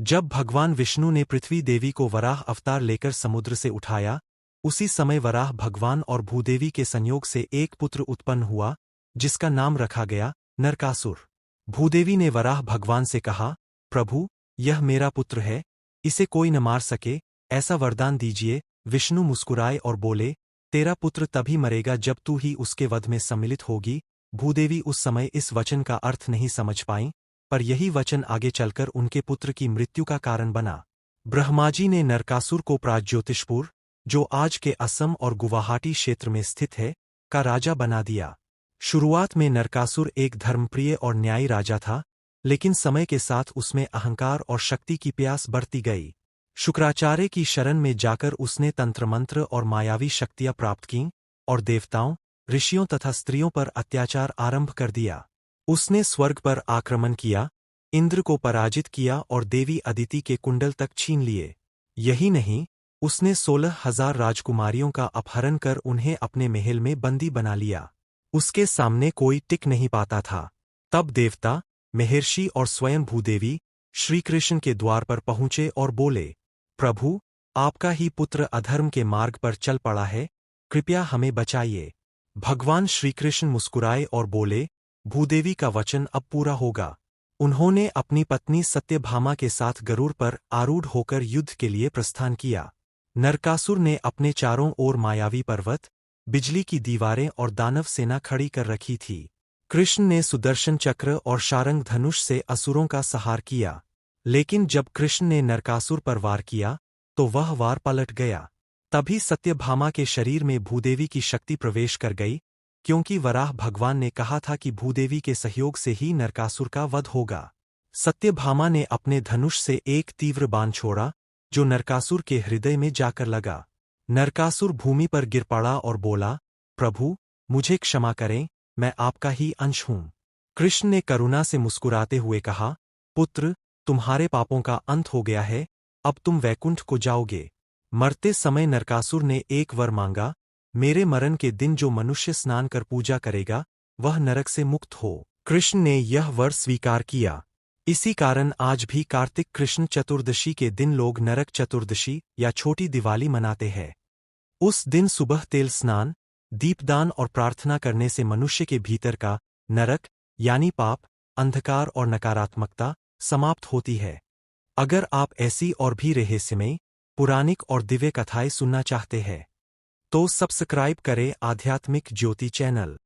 जब भगवान विष्णु ने पृथ्वी देवी को वराह अवतार लेकर समुद्र से उठाया, उसी समय वराह भगवान और भूदेवी के संयोग से एक पुत्र उत्पन्न हुआ, जिसका नाम रखा गया नरकासुर। भूदेवी ने वराह भगवान से कहा, प्रभु, यह मेरा पुत्र है, इसे कोई न मार सके, ऐसा वरदान दीजिए। विष्णु मुस्कुराए और बोले, तेरा पुत्र तभी मरेगा जब तू ही उसके वध में सम्मिलित होगी। भूदेवी उस समय इस वचन का अर्थ नहीं समझ पाईं, पर यही वचन आगे चलकर उनके पुत्र की मृत्यु का कारण बना। ब्रह्माजी ने नरकासुर को प्राग्ज्योतिषपुर, जो आज के असम और गुवाहाटी क्षेत्र में स्थित है, का राजा बना दिया। शुरुआत में नरकासुर एक धर्मप्रिय और न्यायी राजा था, लेकिन समय के साथ उसमें अहंकार और शक्ति की प्यास बढ़ती गई। शुक्राचार्य की शरण में जाकर उसने तंत्रमंत्र और मायावी शक्तियां प्राप्त कीं और देवताओं, ऋषियों तथा स्त्रियों पर अत्याचार आरंभ कर दिया। उसने स्वर्ग पर आक्रमण किया, इंद्र को पराजित किया और देवी अदिति के कुंडल तक छीन लिए। यही नहीं, उसने 16,000 राजकुमारियों का अपहरण कर उन्हें अपने महल में बंदी बना लिया। उसके सामने कोई टिक नहीं पाता था। तब देवता, महर्षि और स्वयं भूदेवी श्रीकृष्ण के द्वार पर पहुंचे और बोले, प्रभु, आपका ही पुत्र अधर्म के मार्ग पर चल पड़ा है, कृपया हमें बचाइए। भगवान श्रीकृष्ण मुस्कुराए और बोले, भूदेवी का वचन अब पूरा होगा। उन्होंने अपनी पत्नी सत्यभामा के साथ गरुड़ पर आरूढ़ होकर युद्ध के लिए प्रस्थान किया। नरकासुर ने अपने चारों ओर मायावी पर्वत, बिजली की दीवारें और दानव सेना खड़ी कर रखी थी। कृष्ण ने सुदर्शन चक्र और शारंग धनुष से असुरों का संहार किया, लेकिन जब कृष्ण ने नरकासुर पर वार किया, तो वह वार पलट गया। तभी सत्यभामा के शरीर में भूदेवी की शक्ति प्रवेश कर गई, क्योंकि वराह भगवान ने कहा था कि भूदेवी के सहयोग से ही नरकासुर का वध होगा। सत्यभामा ने अपने धनुष से एक तीव्र बाण छोड़ा, जो नरकासुर के हृदय में जाकर लगा। नरकासुर भूमि पर गिर पड़ा और बोला, प्रभु, मुझे क्षमा करें, मैं आपका ही अंश हूँ। कृष्ण ने करुणा से मुस्कुराते हुए कहा, पुत्र, तुम्हारे पापों का अंत हो गया है, अब तुम वैकुंठ को जाओगे। मरते समय नरकासुर ने एक वर मांगा, मेरे मरण के दिन जो मनुष्य स्नान कर पूजा करेगा, वह नरक से मुक्त हो। कृष्ण ने यह वर स्वीकार किया। इसी कारण आज भी कार्तिक कृष्ण चतुर्दशी के दिन लोग नरक चतुर्दशी या छोटी दिवाली मनाते हैं। उस दिन सुबह तेल स्नान, दीपदान और प्रार्थना करने से मनुष्य के भीतर का नरक यानी पाप, अंधकार और नकारात्मकता समाप्त होती है। अगर आप ऐसी और भी रहस्यमय, पुराणिक और दिव्य कथाएं सुनना चाहते हैं, तो सब्सक्राइब करें आध्यात्मिक ज्योति चैनल।